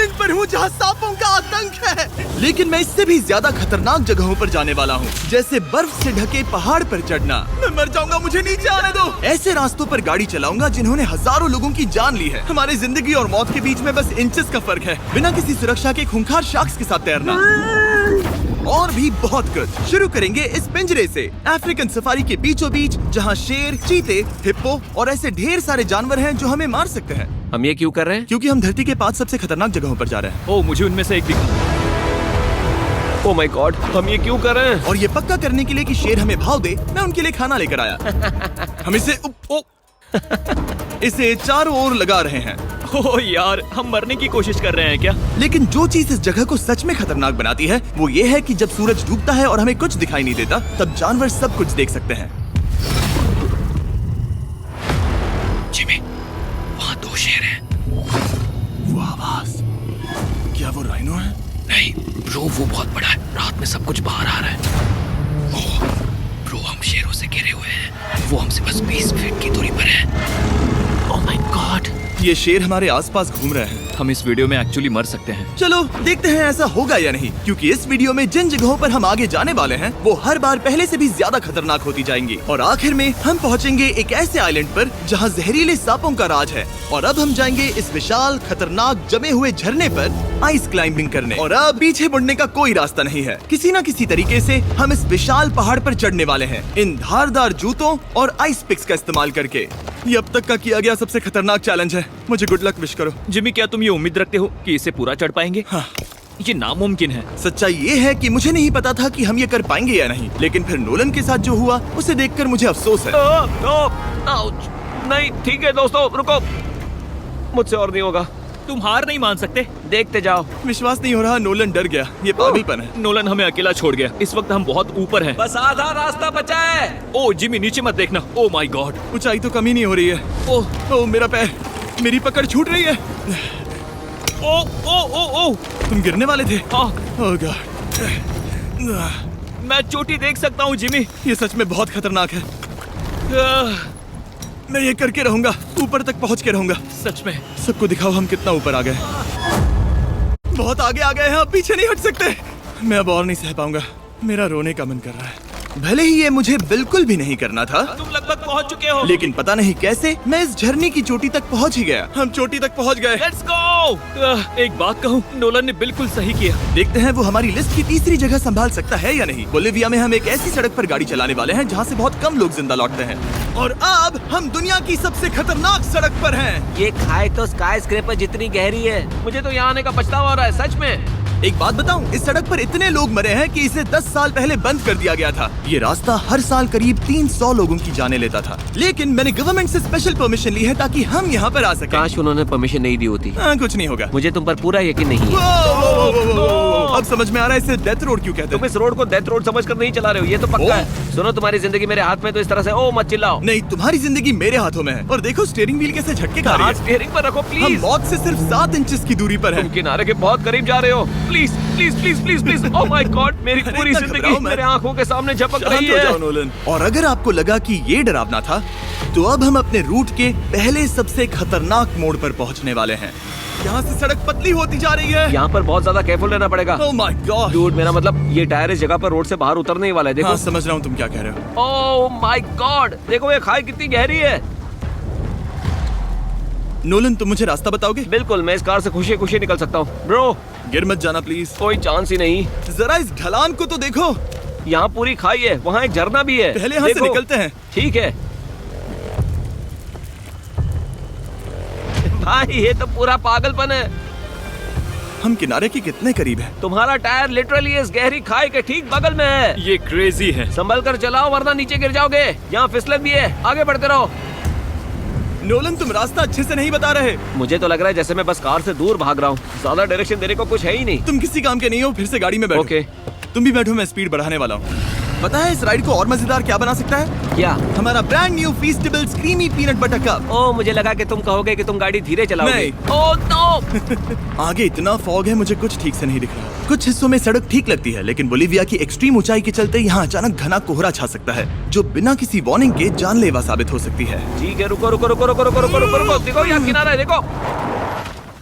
Island पर हूँ जहाँ सांपों का आतंक है। लेकिन मैं इससे भी ज्यादा खतरनाक जगहों पर जाने वाला हूँ, जैसे बर्फ से ढके पहाड़ पर चढ़ना। मैं मर जाऊंगा, मुझे नीचे आने दो। ऐसे रास्तों पर गाड़ी चलाऊंगा जिन्होंने हजारों लोगों की जान ली है। हमारी जिंदगी और मौत के बीच में बस इंचेस का फर्क है। बिना किसी सुरक्षा के खूंखार शार्क्स के साथ तैरना और भी बहुत कुछ। शुरू करेंगे इस पिंजरे से, अफ्रीकन सफारी के बीचों बीच, जहाँ शेर, चीते, हिप्पो और ऐसे ढेर सारे जानवर हैं जो हमें मार सकते हैं। हम ये क्यों कर रहे हैं? क्योंकि हम धरती के 5 सबसे खतरनाक जगहों पर जा रहे हैं। ओह, मुझे उनमें से एक दिखा। ओह माय गॉड, हम ये क्यों कर रहे हैं? और ये पक्का करने के लिए कि शेर हमें भाव दे, मैं उनके लिए खाना लेकर आया। हम इसे चारों ओर लगा रहे हैं। ओह यार, हम मरने की कोशिश कर रहे हैं क्या? लेकिन जो चीज इस जगह को सच में खतरनाक बनाती है वो ये है कि जब सूरज डूबता है और हमें कुछ दिखाई नहीं देता, तब जानवर सब कुछ देख सकते हैं। जिमी, वहाँ 2 शेर हैं। वो आवाज, क्या वो राइनो है? नहीं ब्रो, वो बहुत बड़ा है। रात में सब कुछ बाहर आ रहा है। ओह ब्रो, हम शेरों से घिरे हुए हैं। वो हमसे बस 20 फीट की दूरी पर है। ओह माय गॉड, ये शेर हमारे आसपास घूम रहे हैं। हम इस वीडियो में एक्चुअली मर सकते हैं। चलो देखते हैं ऐसा होगा या नहीं, क्योंकि इस वीडियो में जिन जगहों पर हम आगे जाने वाले हैं वो हर बार पहले से भी ज्यादा खतरनाक होती जाएंगी। और आखिर में हम पहुंचेंगे एक ऐसे आइलैंड पर जहां जहरीले सांपों का राज है। और अब हम जाएंगे इस विशाल, खतरनाक, जमे हुए झरने पर आइस क्लाइंबिंग करने। और अब पीछे मुड़ने का कोई रास्ता नहीं है। किसी न किसी तरीके से हम इस विशाल पहाड़ पर चढ़ने वाले हैं, इन धारदार जूतों और आइस पिक्स का इस्तेमाल करके। ये अब तक का किया गया सबसे खतरनाक चैलेंज है। मुझे गुड लक विश करो। जिमी, क्या तुम ये उम्मीद रखते हो कि इसे पूरा चढ़ पाएंगे? हाँ। ये नामुमकिन है। सच्चाई ये है कि मुझे नहीं पता था कि हम ये कर पाएंगे या नहीं, लेकिन फिर नोलन के साथ जो हुआ उसे देखकर मुझे अफसोस है। आउच। नहीं, ठीक है दोस्तों, रुको। मुझसे और नहीं होगा। तुम हार नहीं मान सकते। देखते जाओ। विश्वास नहीं हो रहा, नोलन डर गया। ये पागलपन है। नोलन हमें अकेला छोड़ गया। इस वक्त हम बहुत ऊपर हैं। बस आधा रास्ता बचा है। ओह जिमी, नीचे मत देखना। ओह माय गॉड, ऊंचाई तो कमी नहीं हो रही है। ओह मेरा पैर, मेरी पकड़ छूट रही है। ओह तुम गिरने वाले थे। हाँ। ओह गॉड, मैं चोटी देख सकता हूँ जिमी। ये सच में बहुत खतरनाक है। मैं ये करके रहूंगा, ऊपर तक पहुंच के रहूंगा। सच में। सबको दिखाओ हम कितना ऊपर आ गए। बहुत आगे आ गए हैं, अब पीछे नहीं हट सकते। मैं अब और नहीं सह पाऊंगा, मेरा रोने का मन कर रहा है। भले ही ये मुझे बिल्कुल भी नहीं करना था। तुम लगभग पहुंच चुके हो। लेकिन पता नहीं कैसे मैं इस झरने की चोटी तक पहुंच ही गया। हम चोटी तक पहुंच गए। Let's go. एक बात कहूँ, नोलन ने बिल्कुल सही किया। देखते हैं वो हमारी लिस्ट की तीसरी जगह संभाल सकता है या नहीं। बोलिविया में हम एक ऐसी सड़क पर गाड़ी चलाने वाले हैं जहाँ से बहुत कम लोग जिंदा लौटते हैं। और अब हम दुनिया की सबसे खतरनाक सड़क पर हैं। ये खाई तो स्काई स्क्रैपर जितनी गहरी है। मुझे तो यहाँ आने का पछतावा हो रहा है, सच में। एक बात बताऊं, इस सड़क पर इतने लोग मरे हैं कि इसे 10 साल पहले बंद कर दिया गया था। ये रास्ता हर साल करीब 300 लोगों की जाने लेता था। लेकिन मैंने गवर्नमेंट से स्पेशल परमिशन ली है ताकि हम यहाँ पर आ सकें। काश उन्होंने परमिशन नहीं दी होती। कुछ नहीं होगा। मुझे तुम पर पूरा यकीन नहीं है। अब समझ में आ रहा है इसे डेथ रोड क्यों कहते तुम हैं। इस रोड को डेथ रोड समझकर नहीं चला रहे हो, ये तो पक्का है। सुनो, तुम्हारी जिंदगी मेरे हाथ में, तो इस तरह से ओ मत चिल्लाओ। नहीं, तुम्हारी जिंदगी मेरे हाथों में है। और देखो स्टीयरिंग व्हील कैसे झटके खा रही हाथ है। स्टीयरिंग पर रखो हम प्लीज। मौत से सिर्फ 7 इंचेस की दूरी पर तुम हैं। किनारे के बहुत करीब जा रहे हो। Please please please please please. Oh my God, मेरी पूरी इतना जिंदगी घबराओ मत। मेरे आंखों के सामने झपक शांत रही हो जाओ है। नोलन। और अगर आपको लगा कि ये डरावना था, तो अब हम अपने रूट के पहले सबसे खतरनाक मोड़ पर पहुंचने वाले हैं। यहाँ से सड़क पतली होती जा रही है। यहाँ पर बहुत ज्यादा केयरफुल रहना पड़ेगा। Oh my God. डूड, मेरा मतलब ये टायर इस जगह पर रोड से बाहर उतरने ही वाला है। देखो। हाँ, समझ रहा हूँ तुम क्या कह रहे हो। ओह माय गॉड, देखो ये खाई कितनी गहरी है। नोलन, तुम मुझे रास्ता बताओगे? बिल्कुल, मैं इस कार से खुशी खुशी निकल सकता हूँ। ब्रो, गिर मत जाना प्लीज। कोई चांस ही नहीं। जरा इस ढलान को तो देखो। यहाँ पूरी खाई है, वहाँ एक झरना भी है। पहले यहाँ से निकलते हैं। ठीक है भाई, ये तो पूरा पागलपन है। हम किनारे के कितने करीब हैं? तुम्हारा टायर लिटरली इस गहरी खाई के ठीक बगल में है। ये क्रेजी है। संभल कर चलाओ वरना नीचे गिर जाओगे। यहाँ फिसलन भी है, आगे बढ़ते रहो। नोलन, तुम रास्ता अच्छे से नहीं बता रहे। मुझे तो लग रहा है जैसे मैं बस कार से दूर भाग रहा हूँ। ज्यादा डायरेक्शन देने को कुछ है ही नहीं। तुम किसी काम के नहीं हो, फिर से गाड़ी में बैठो। ओके। तुम भी बैठो, मैं स्पीड बढ़ाने वाला हूँ। पता है इस राइड को और मजेदार क्या बना सकता है? क्या? हमारा brand new Feastable creamy peanut butter cup. Oh, मुझे लगा कि तुम कहोगे कि तुम गाड़ी धीरे चलाओगे। नहीं। Oh no. आगे इतना फॉग है, मुझे कुछ ठीक से नहीं दिख रहा। कुछ हिस्सों में सड़क ठीक लगती है, लेकिन बोलिविया की एक्सट्रीम ऊंचाई के चलते यहाँ अचानक घना कोहरा छा सकता है, जो बिना किसी वार्निंग के जानलेवा साबित हो सकती है। ठीक है, रुको रुको रुको रुको रुको रुको रुको रुको। देखो यहाँ किनारा है, देखो।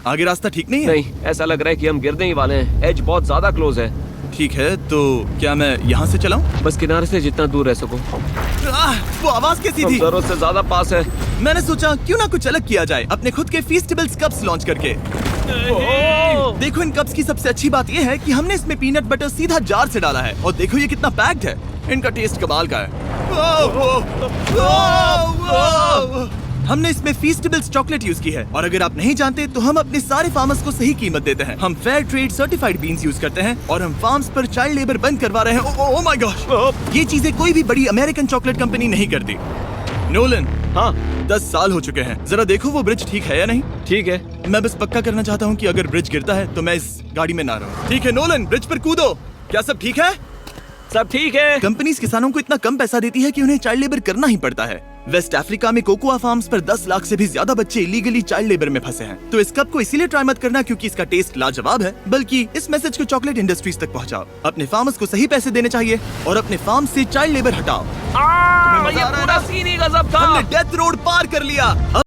आगे रास्ता ठीक नहीं है? नहीं, ऐसा लग रहा है कि हम गिरने ही वाले हैं। एज बहुत ज्यादा क्लोज है। ठीक है, तो क्या मैं यहाँ से चलाऊं? बस किनारे से जितना दूर रह सको। वो आवाज कैसी हम थी? जरूरत से ज्यादा पास है। मैंने सोचा क्यों ना कुछ अलग किया जाए अपने खुद के फीस्टेबल्स कप्स लॉन्च करके। देखो इन कप्स की सबसे अच्छी बात ये है कि हमने इसमें पीनट बटर सीधा जार से डाला है और देखो ये कितना पैक्ड है। इनका टेस्ट कमाल का है। हमने इसमें फीस्टेबल्स चॉकलेट यूज की है और अगर आप नहीं जानते तो हम अपने सारे फार्मर्स को सही कीमत देते हैं। हम fair trade certified beans use करते हैं और हम फार्म्स पर चाइल्ड लेबर बंद करवा रहे हैं। ओह माय गॉश, ये चीजें कोई भी बड़ी अमेरिकन चॉकलेट कंपनी नहीं करती। नोलन, हाँ 10 साल हो चुके हैं, जरा देखो वो ब्रिज ठीक है या नहीं। ठीक है। मैं बस पक्का करना चाहता हूँ कि अगर ब्रिज गिरता है तो मैं इस गाड़ी में ना रहूं। ठीक है नोलन, ब्रिज पर कूदो। क्या सब ठीक है? सब ठीक है। कंपनीज किसानों को इतना कम पैसा देती है कि उन्हें चाइल्ड लेबर करना ही पड़ता है। वेस्ट अफ्रीका में कोकोआ फार्म्स पर 10 लाख से भी ज्यादा बच्चे इलीगली चाइल्ड लेबर में फंसे हैं। तो इस कप को इसीलिए ट्राई मत करना क्योंकि इसका टेस्ट लाजवाब है, बल्कि इस मैसेज को चॉकलेट इंडस्ट्रीज तक पहुंचाओ। अपने फार्मर्स को सही पैसे देने चाहिए और अपने फार्म से चाइल्ड लेबर हटाओ। ये पूरा सीन ही गजब था। हमने डेथ रोड पार कर लिया।